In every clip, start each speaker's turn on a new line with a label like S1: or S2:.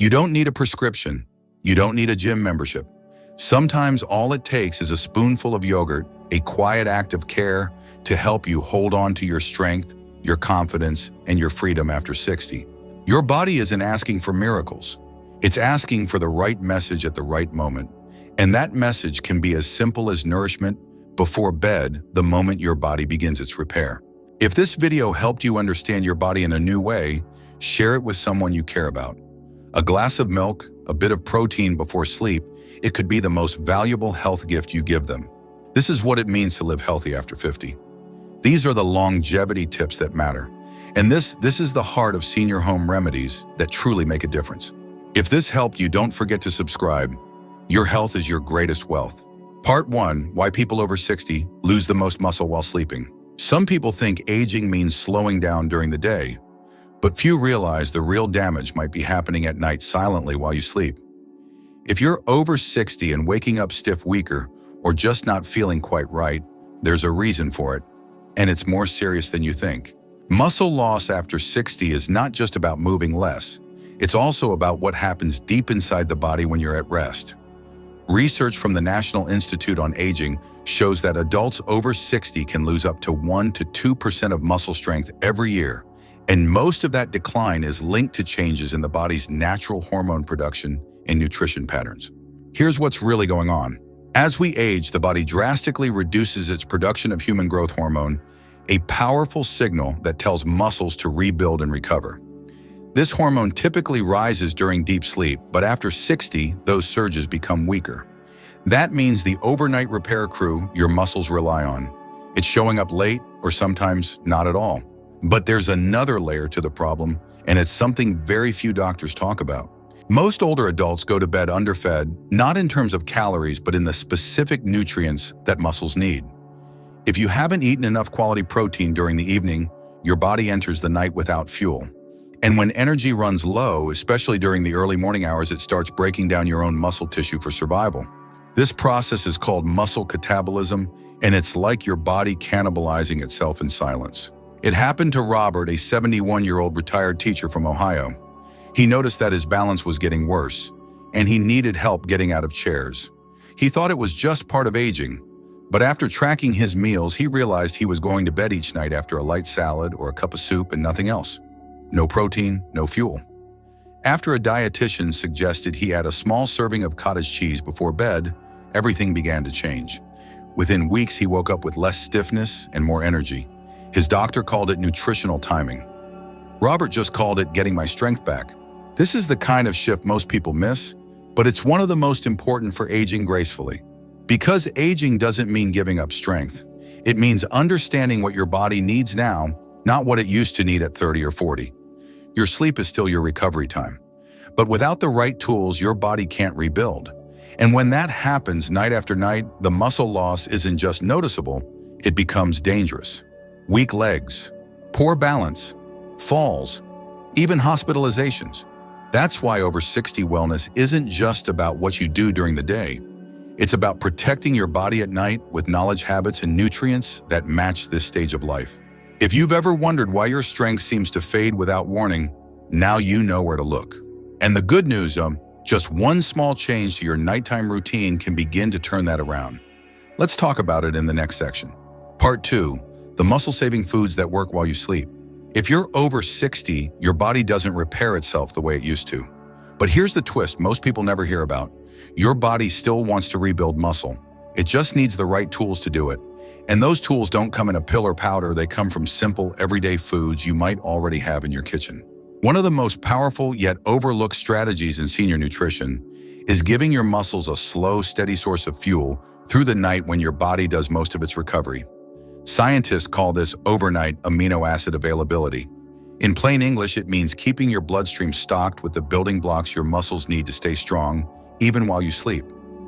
S1: You don't need a prescription. You don't need a gym membership. Sometimes all it takes is a spoonful of yogurt, a quiet act of care to help you hold on to your strength, your confidence, and your freedom after 60. Your body isn't asking for miracles. It's asking for the right message at the right moment. And that message can be as simple as nourishment before bed the moment your body begins its repair. If this video helped you understand your body in a new way, share it with someone you care about. A glass of milk, a bit of protein before sleep, it could be the most valuable health gift you give them. This is what it means to live healthy after 50. These are the longevity tips that matter. And this is the heart of senior home remedies that truly make a difference. If this helped you, don't forget to subscribe. Your health is your greatest wealth. Part 1, why people over 60 lose the most muscle while sleeping. Some people think aging means slowing down during the day, but few realize the real damage might be happening at night silently while you sleep. If you're over 60 and waking up stiff, weaker, or just not feeling quite right, there's a reason for it, and it's more serious than you think. Muscle loss after 60 is not just about moving less. It's also about what happens deep inside the body when you're at rest. Research from the National Institute on Aging shows that adults over 60 can lose up to 1 to 2% of muscle strength every year, and most of that decline is linked to changes in the body's natural hormone production and nutrition patterns. Here's what's really going on. As we age, the body drastically reduces its production of human growth hormone, a powerful signal that tells muscles to rebuild and recover. This hormone typically rises during deep sleep, but after 60, those surges become weaker. That means the overnight repair crew your muscles rely on. It's showing up late or sometimes not at all. But there's another layer to the problem, and it's something very few doctors talk about. Most older adults go to bed underfed, not in terms of calories, but in the specific nutrients that muscles need. If you haven't eaten enough quality protein during the evening, your body enters the night without fuel. And when energy runs low, especially during the early morning hours, it starts breaking down your own muscle tissue for survival. This process is called muscle catabolism, and it's like your body cannibalizing itself in silence. It happened to Robert, a 71-year-old retired teacher from Ohio. He noticed that his balance was getting worse, and he needed help getting out of chairs. He thought it was just part of aging, but after tracking his meals, he realized he was going to bed each night after a light salad or a cup of soup and nothing else. No protein, no fuel. After a dietitian suggested he add a small serving of cottage cheese before bed, everything began to change. Within weeks, he woke up with less stiffness and more energy. His doctor called it nutritional timing. Robert just called it getting my strength back. This is the kind of shift most people miss, but it's one of the most important for aging gracefully. Because aging doesn't mean giving up strength. It means understanding what your body needs now, not what it used to need at 30 or 40. Your sleep is still your recovery time. But without the right tools, your body can't rebuild. And when that happens night after night, the muscle loss isn't just noticeable, it becomes dangerous. Weak legs, poor balance, falls, even hospitalizations. That's why over 60 wellness isn't just about what you do during the day. It's about protecting your body at night with knowledge, habits, and nutrients that match this stage of life. If you've ever wondered why your strength seems to fade without warning, now you know where to look. And the good news, just one small change to your nighttime routine can begin to turn that around. Let's talk about it in the next section. Part 2, the muscle-saving foods that work while you sleep. If you're over 60, your body doesn't repair itself the way it used to. But here's the twist most people never hear about. Your body still wants to rebuild muscle. It just needs the right tools to do it. And those tools don't come in a pill or powder, they come from simple, everyday foods you might already have in your kitchen. One of the most powerful yet overlooked strategies in senior nutrition is giving your muscles a slow, steady source of fuel through the night when your body does most of its recovery. Scientists call this overnight amino acid availability. In plain English, it means keeping your bloodstream stocked with the building blocks your muscles need to stay strong, even while you sleep.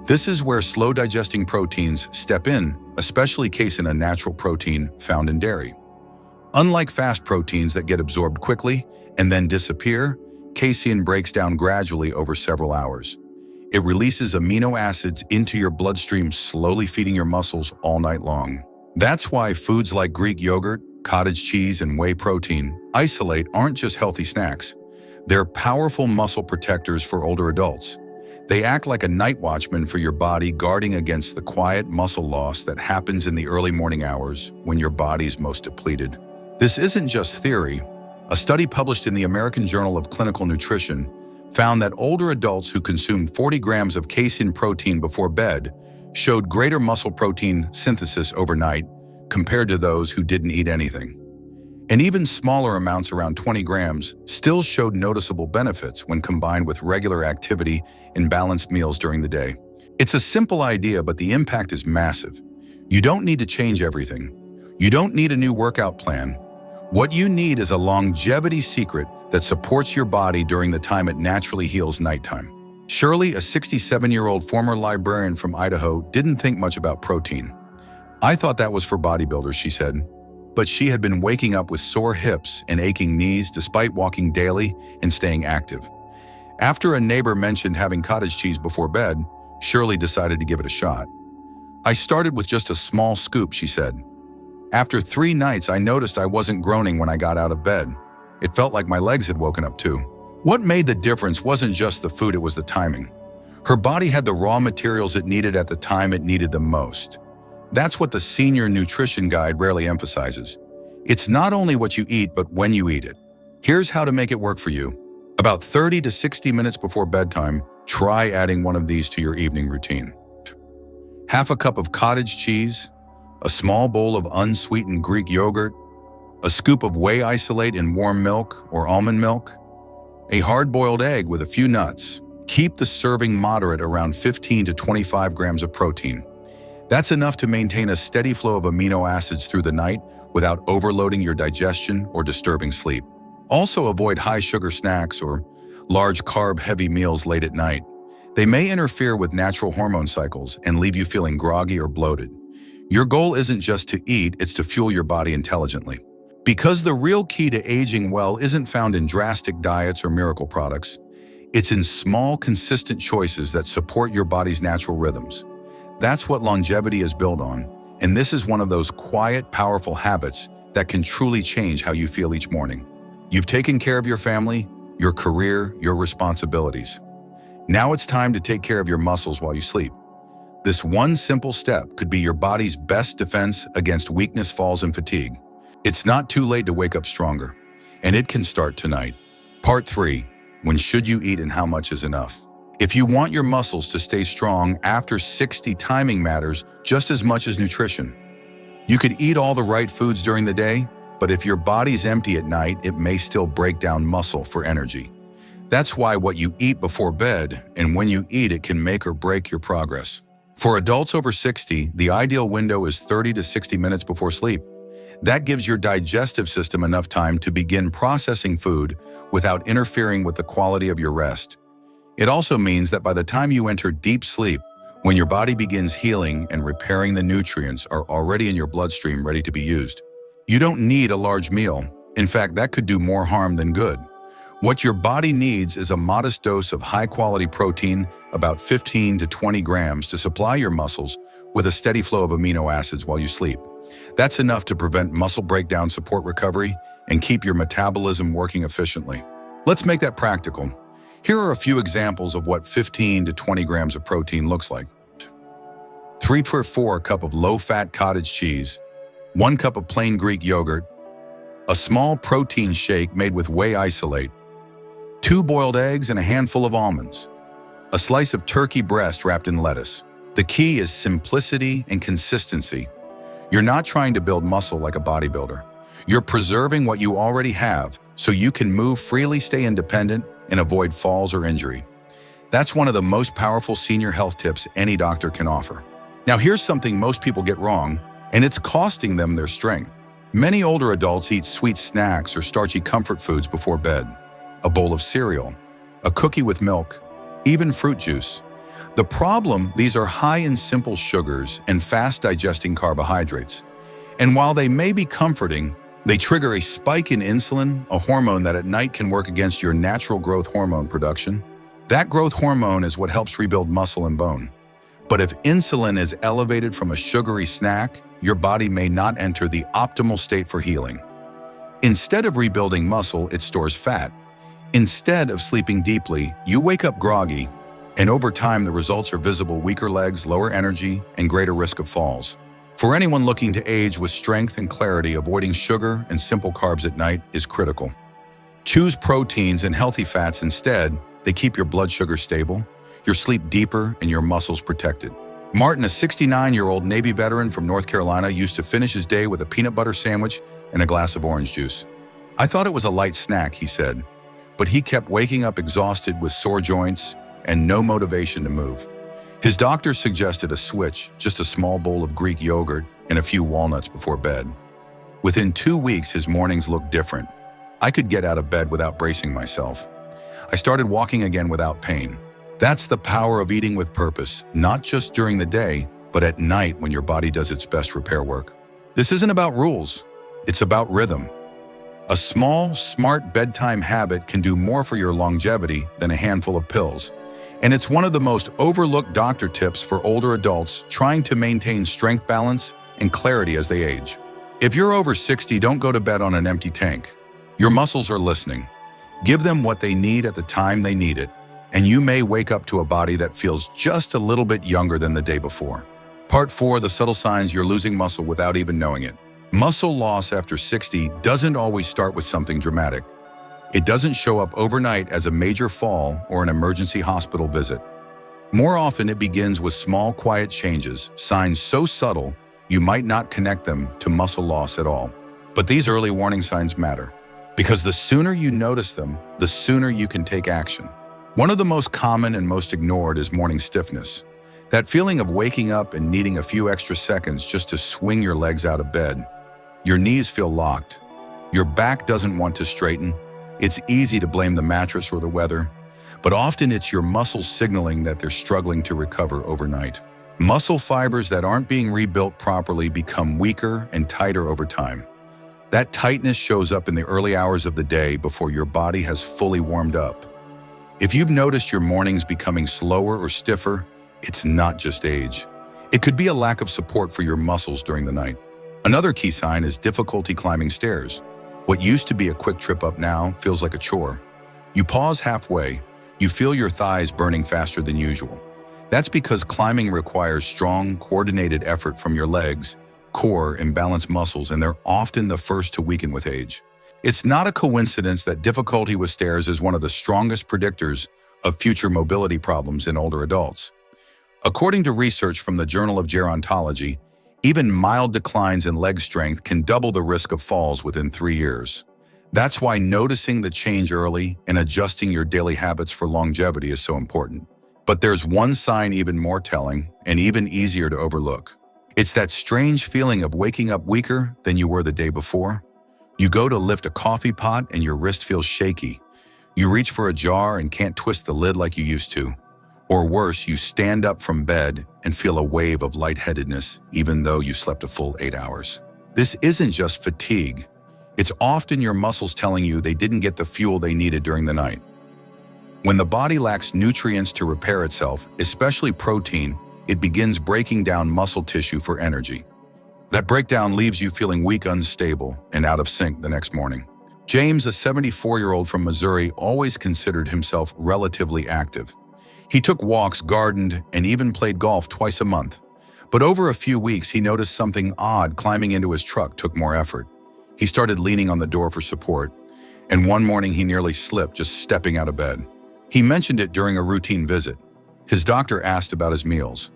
S1: This is where slow-digesting proteins step in, especially casein, a natural protein found in dairy. Unlike fast proteins that get absorbed quickly and then disappear, casein breaks down gradually over several hours. It releases amino acids into your bloodstream, slowly feeding your muscles all night long. That's why foods like Greek yogurt, cottage cheese, and whey protein isolate aren't just healthy snacks. They're powerful muscle protectors for older adults. They act like a night watchman for your body, guarding against the quiet muscle loss that happens in the early morning hours when your body's most depleted. This isn't just theory. A study published in the American Journal of Clinical Nutrition found that older adults who consumed 40 grams of casein protein before bed showed greater muscle protein synthesis overnight compared to those who didn't eat anything. And even smaller amounts, around 20 grams, still showed noticeable benefits when combined with regular activity and balanced meals during the day. It's a simple idea, but the impact is massive. You don't need to change everything. You don't need a new workout plan. What you need is a longevity secret that supports your body during the time it naturally heals nighttime. Shirley, a 67-year-old former librarian from Idaho, didn't think much about protein. "I thought that was for bodybuilders," she said. But she had been waking up with sore hips and aching knees despite walking daily and staying active. After a neighbor mentioned having cottage cheese before bed, Shirley decided to give it a shot. "I started with just a small scoop," she said. "After 3 nights, I noticed I wasn't groaning when I got out of bed. It felt like my legs had woken up too." What made the difference wasn't just the food, it was the timing. Her body had the raw materials it needed at the time it needed them most. That's what the Senior Nutrition Guide rarely emphasizes. It's not only what you eat, but when you eat it. Here's how to make it work for you. About 30 to 60 minutes before bedtime, try adding one of these to your evening routine. Half a cup of cottage cheese, a small bowl of unsweetened Greek yogurt, a scoop of whey isolate in warm milk or almond milk, a hard-boiled egg with a few nuts. Keep the serving moderate, around 15 to 25 grams of protein. That's enough to maintain a steady flow of amino acids through the night without overloading your digestion or disturbing sleep. Also, avoid high-sugar snacks or large carb-heavy meals late at night. They may interfere with natural hormone cycles and leave you feeling groggy or bloated. Your goal isn't just to eat, it's to fuel your body intelligently. Because the real key to aging well isn't found in drastic diets or miracle products. It's in small, consistent choices that support your body's natural rhythms. That's what longevity is built on, and this is one of those quiet, powerful habits that can truly change how you feel each morning. You've taken care of your family, your career, your responsibilities. Now it's time to take care of your muscles while you sleep. This one simple step could be your body's best defense against weakness, falls, and fatigue. It's not too late to wake up stronger, and it can start tonight. Part 3. When should you eat and how much is enough? If you want your muscles to stay strong after 60, timing matters just as much as nutrition. You could eat all the right foods during the day, but if your body's empty at night, it may still break down muscle for energy. That's why what you eat before bed and when you eat it can make or break your progress. For adults over 60, the ideal window is 30 to 60 minutes before sleep. That gives your digestive system enough time to begin processing food without interfering with the quality of your rest. It also means that by the time you enter deep sleep, when your body begins healing and repairing, the nutrients are already in your bloodstream, ready to be used. You don't need a large meal. In fact, that could do more harm than good. What your body needs is a modest dose of high-quality protein, about 15 to 20 grams, to supply your muscles with a steady flow of amino acids while you sleep. That's enough to prevent muscle breakdown, support recovery, and keep your metabolism working efficiently. Let's make that practical. Here are a few examples of what 15 to 20 grams of protein looks like. 3/4 cup of low-fat cottage cheese, 1 cup of plain Greek yogurt, a small protein shake made with whey isolate, 2 boiled eggs and a handful of almonds, a slice of turkey breast wrapped in lettuce. The key is simplicity and consistency. You're not trying to build muscle like a bodybuilder. You're preserving what you already have so you can move freely, stay independent, and avoid falls or injury. That's one of the most powerful senior health tips any doctor can offer. Now, here's something most people get wrong, and it's costing them their strength. Many older adults eat sweet snacks or starchy comfort foods before bed. A bowl of cereal, a cookie with milk, even fruit juice. The problem, these are high in simple sugars and fast-digesting carbohydrates. And while they may be comforting, they trigger a spike in insulin, a hormone that at night can work against your natural growth hormone production. That growth hormone is what helps rebuild muscle and bone. But if insulin is elevated from a sugary snack, your body may not enter the optimal state for healing. Instead of rebuilding muscle, it stores fat. Instead of sleeping deeply, you wake up groggy, and over time the results are visible: weaker legs, lower energy, and greater risk of falls. For anyone looking to age with strength and clarity, avoiding sugar and simple carbs at night is critical. Choose proteins and healthy fats instead. They keep your blood sugar stable, your sleep deeper, and your muscles protected. Martin, a 69-year-old Navy veteran from North Carolina, used to finish his day with a peanut butter sandwich and a glass of orange juice. "I thought it was a light snack," he said, but he kept waking up exhausted with sore joints and no motivation to move. His doctor suggested a switch: just a small bowl of Greek yogurt and a few walnuts before bed. Within 2 weeks, his mornings looked different. "I could get out of bed without bracing myself. I started walking again without pain." That's the power of eating with purpose, not just during the day, but at night when your body does its best repair work. This isn't about rules, it's about rhythm. A small, smart bedtime habit can do more for your longevity than a handful of pills. And it's one of the most overlooked doctor tips for older adults trying to maintain strength, balance, and clarity as they age. If you're over 60, don't go to bed on an empty tank. Your muscles are listening. Give them what they need at the time they need it, and you may wake up to a body that feels just a little bit younger than the day before. Part 4, the subtle signs you're losing muscle without even knowing it. Muscle loss after 60 doesn't always start with something dramatic. It doesn't show up overnight as a major fall or an emergency hospital visit. More often, it begins with small, quiet changes, signs so subtle you might not connect them to muscle loss at all. But these early warning signs matter, because the sooner you notice them, the sooner you can take action. One of the most common and most ignored is morning stiffness. That feeling of waking up and needing a few extra seconds just to swing your legs out of bed. Your knees feel locked. Your back doesn't want to straighten. It's easy to blame the mattress or the weather, but often it's your muscles signaling that they're struggling to recover overnight. Muscle fibers that aren't being rebuilt properly become weaker and tighter over time. That tightness shows up in the early hours of the day before your body has fully warmed up. If you've noticed your mornings becoming slower or stiffer, it's not just age. It could be a lack of support for your muscles during the night. Another key sign is difficulty climbing stairs. What used to be a quick trip up now feels like a chore. You pause halfway, you feel your thighs burning faster than usual. That's because climbing requires strong, coordinated effort from your legs, core, and balanced muscles, and they're often the first to weaken with age. It's not a coincidence that difficulty with stairs is one of the strongest predictors of future mobility problems in older adults. According to research from the Journal of Gerontology, even mild declines in leg strength can double the risk of falls within 3 years. That's why noticing the change early and adjusting your daily habits for longevity is so important. But there's one sign even more telling and even easier to overlook. It's that strange feeling of waking up weaker than you were the day before. You go to lift a coffee pot and your wrist feels shaky. You reach for a jar and can't twist the lid like you used to. Or worse, you stand up from bed and feel a wave of lightheadedness even though you slept a full 8 hours. This isn't just fatigue. It's often your muscles telling you they didn't get the fuel they needed during the night. When the body lacks nutrients to repair itself, especially protein, it begins breaking down muscle tissue for energy. That breakdown leaves you feeling weak, unstable, and out of sync the next morning. James, a 74-year-old from Missouri, always considered himself relatively active. He took walks, gardened, and even played golf twice a month. But over a few weeks, he noticed something odd. Climbing into his truck took more effort. He started leaning on the door for support, and one morning he nearly slipped just stepping out of bed. He mentioned it during a routine visit. His doctor asked about his meals.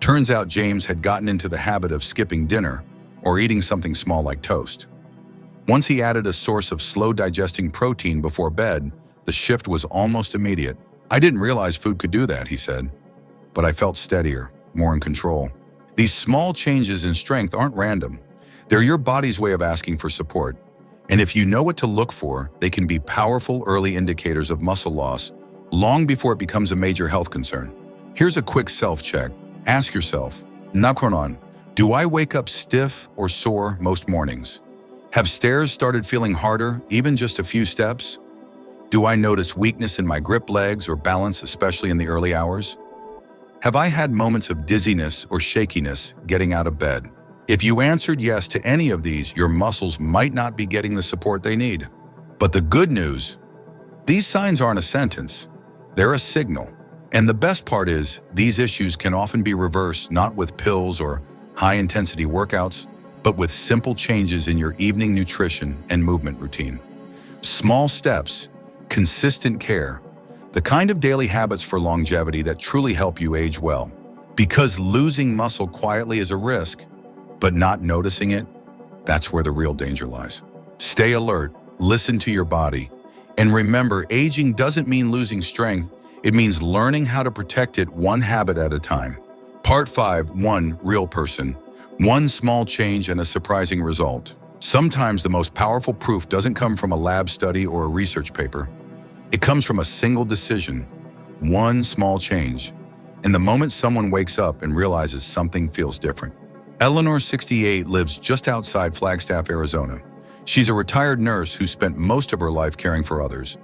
S1: Turns out James had gotten into the habit of skipping dinner or eating something small like toast. Once he added a source of slow-digesting protein before bed, the shift was almost immediate. "I didn't realize food could do that," he said, "but I felt steadier, more in control." These small changes in strength aren't random. They're your body's way of asking for support. And if you know what to look for, they can be powerful early indicators of muscle loss long before it becomes a major health concern. Here's a quick self-check. Ask yourself, Nakronon, do I wake up stiff or sore most mornings? Have stairs started feeling harder, even just a few steps? Do I notice weakness in my grip legs or balance, especially in the early hours? Have I had moments of dizziness or shakiness getting out of bed? If you answered yes to any of these, your muscles might not be getting the support they need. But the good news, These signs aren't a sentence, they're a signal. And the best part is, these issues can often be reversed not with pills or high-intensity workouts, but with simple changes in your evening nutrition and movement routine. Small steps, consistent care, the kind of daily habits for longevity that truly help you age well. Because losing muscle quietly is a risk, but not noticing it, that's where the real danger lies. Stay alert, listen to your body, and remember, aging doesn't mean losing strength, it means learning how to protect it one habit at a time. Part 5, 1 real person. One small change and a surprising result. Sometimes the most powerful proof doesn't come from a lab study or a research paper. It comes from a single decision, one small change. And the moment someone wakes up and realizes something feels different. Eleanor, 68, lives just outside Flagstaff, Arizona. She's a retired nurse who spent most of her life caring for others.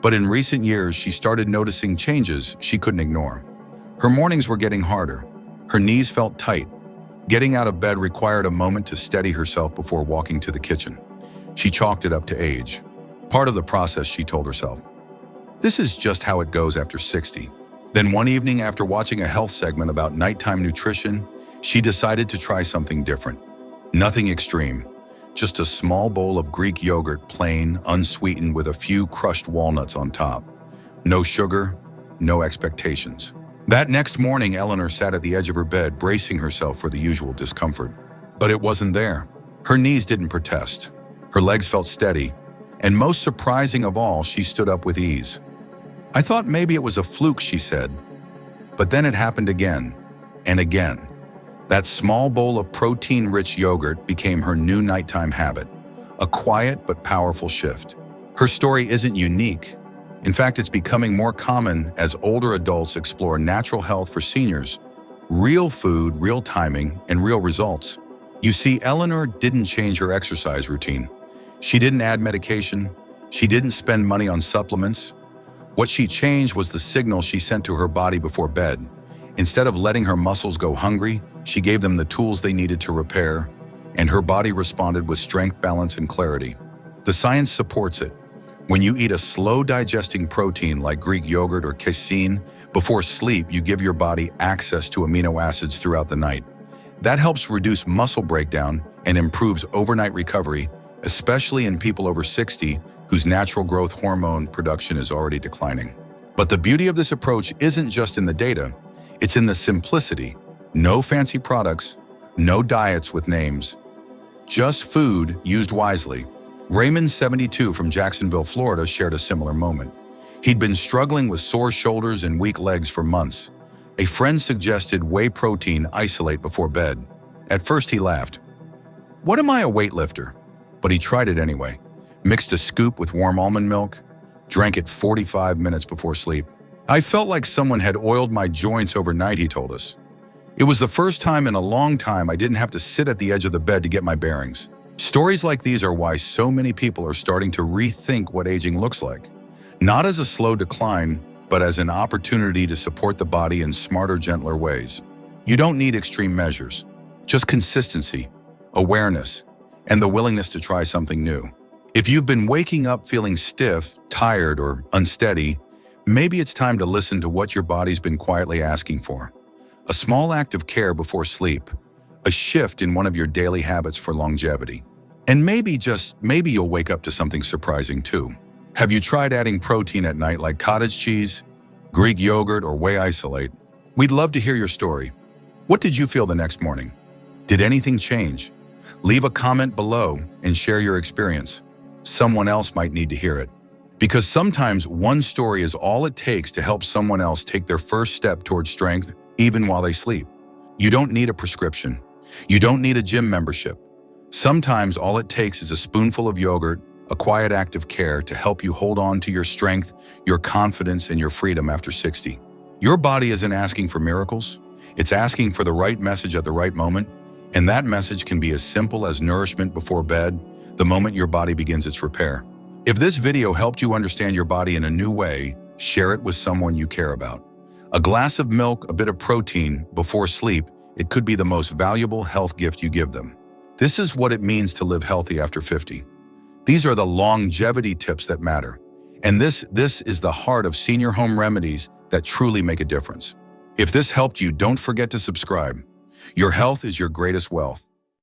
S1: But in recent years, she started noticing changes she couldn't ignore. Her mornings were getting harder. Her knees felt tight. Getting out of bed required a moment to steady herself before walking to the kitchen. She chalked it up to age. Part of the process, she told herself. This is just how it goes after 60. Then one evening, after watching a health segment about nighttime nutrition, she decided to try something different. Nothing extreme, just a small bowl of Greek yogurt, plain, unsweetened, with a few crushed walnuts on top. No sugar, no expectations. That next morning, Eleanor sat at the edge of her bed, bracing herself for the usual discomfort. But it wasn't there. Her knees didn't protest. Her legs felt steady. And most surprising of all, she stood up with ease. I thought maybe it was a fluke, she said. But then it happened again and again. That small bowl of protein-rich yogurt became her new nighttime habit, a quiet but powerful shift. Her story isn't unique. In fact, it's becoming more common as older adults explore natural health for seniors, real food, real timing, and real results. You see, Eleanor didn't change her exercise routine. She didn't add medication. She didn't spend money on supplements. What she changed was the signal she sent to her body before bed. Instead of letting her muscles go hungry, she gave them the tools they needed to repair, and her body responded with strength, balance, and clarity. The science supports it. When you eat a slow-digesting protein like Greek yogurt or casein, before sleep, you give your body access to amino acids throughout the night. That helps reduce muscle breakdown and improves overnight recovery, especially in people over 60 whose natural growth hormone production is already declining. But the beauty of this approach isn't just in the data, it's in the simplicity. No fancy products, no diets with names, just food used wisely. Raymond, 72, from Jacksonville, Florida, shared a similar moment. He'd been struggling with sore shoulders and weak legs for months. A friend suggested whey protein isolate before bed. At first he laughed. What am I, a weightlifter? But he tried it anyway. Mixed a scoop with warm almond milk, drank it 45 minutes before sleep. I felt like someone had oiled my joints overnight, he told us. It was the first time in a long time I didn't have to sit at the edge of the bed to get my bearings. Stories like these are why so many people are starting to rethink what aging looks like. Not as a slow decline, but as an opportunity to support the body in smarter, gentler ways. You don't need extreme measures, just consistency, awareness, and the willingness to try something new. If you've been waking up feeling stiff, tired, or unsteady, maybe it's time to listen to what your body's been quietly asking for. A small act of care before sleep, a shift in one of your daily habits for longevity. And maybe, just maybe, you'll wake up to something surprising too. Have you tried adding protein at night like cottage cheese, Greek yogurt, or whey isolate? We'd love to hear your story. What did you feel the next morning? Did anything change? Leave a comment below and share your experience. Someone else might need to hear it. Because sometimes one story is all it takes to help someone else take their first step towards strength, even while they sleep. You don't need a prescription. You don't need a gym membership. Sometimes all it takes is a spoonful of yogurt, a quiet act of care to help you hold on to your strength, your confidence, and your freedom after 60. Your body isn't asking for miracles. It's asking for the right message at the right moment, and that message can be as simple as nourishment before bed, the moment your body begins its repair. If this video helped you understand your body in a new way, share it with someone you care about. A glass of milk, a bit of protein before sleep, it could be the most valuable health gift you give them. This is what it means to live healthy after 50. These are the longevity tips that matter. And this is the heart of senior home remedies that truly make a difference. If this helped you, don't forget to subscribe. Your health is your greatest wealth.